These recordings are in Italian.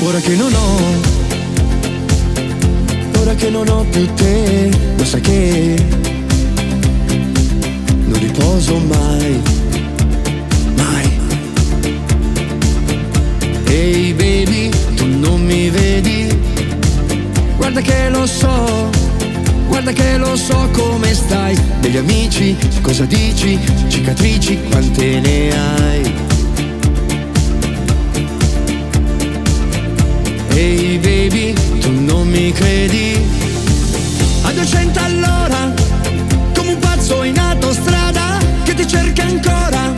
Ora che non ho più te, lo sai che non riposo mai, mai. Ehi baby, tu non mi vedi? Guarda che lo so come stai. Degli amici, cosa dici? Cicatrici, quante ne hai? Ehi baby, tu non mi credi? A 200 all'ora, come un pazzo in autostrada, che ti cerca ancora,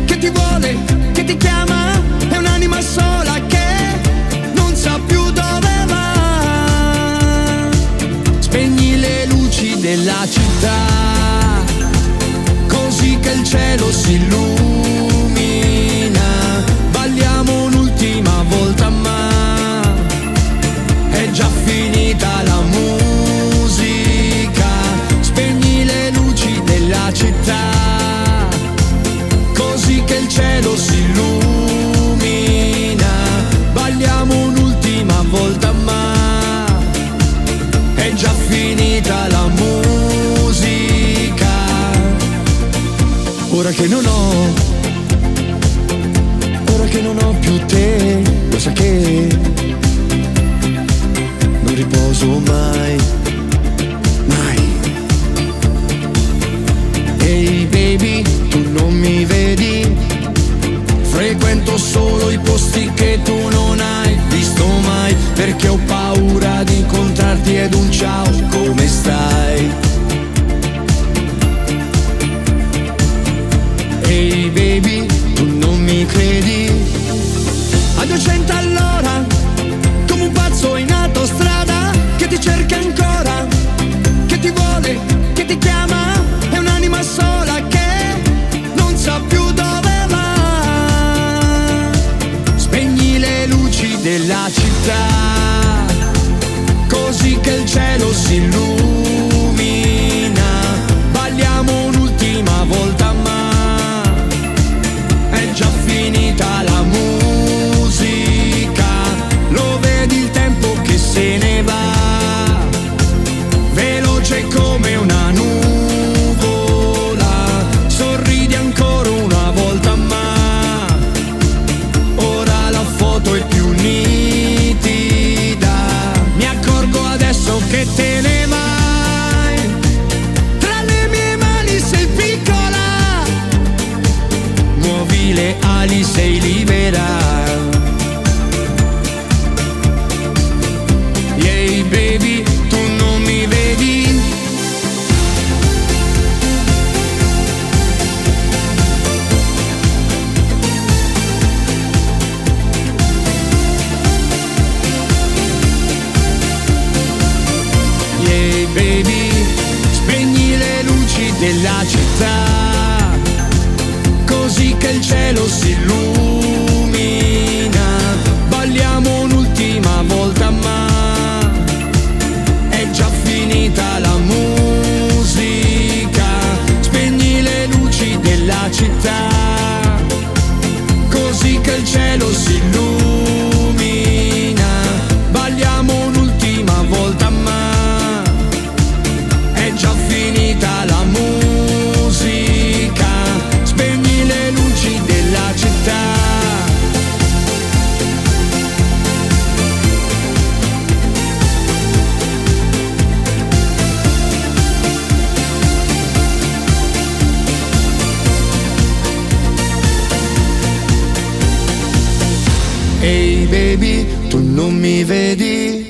che ti vuole, che ti chiama, è un'anima sola che non sa più dove va. Spegni le luci della città, così che il cielo si illumina. Balliamo un'ultima volta ma è già finita la musica. Spegni le luci della città, così che il cielo si illumina. Balliamo un'ultima volta ma è già finita la musica. Ora che non ho più te, lo sai che non riposo mai, mai. Ehi baby, tu non mi vedi? Frequento solo i posti che tu non hai visto mai, perché ho paura di incontrarti ed un ciao, come stai? Ehi baby, tu non mi credi? A 200 all'ora, come un pazzo in autostrada, che ti cerca ancora, che ti vuole, che ti chiama, è un'anima sola che non sa più dove va. Spegni le luci della città, così che il cielo si illumina. Balliamo un'ultima volta ma è già finita la musica. Lo vedi il tempo che se ne va, veloce come una nuvola. Sorridi ancora una volta ma ora la foto è più nitida. Mi accorgo adesso che te ne vai, tra le mie mani sei piccola, muovi le ali, sei libera. Yay baby, tu non mi vedi? Yay baby, spegni le luci della città, così che il cielo si illumina. Balliamo un'ultima volta ma è già finita la musica. Spegni le luci della città, così che il cielo si illumina. Balliamo un'ultima volta ma è già finita la musica. Spegni le luci della città. Ehi baby, tu non mi vedi?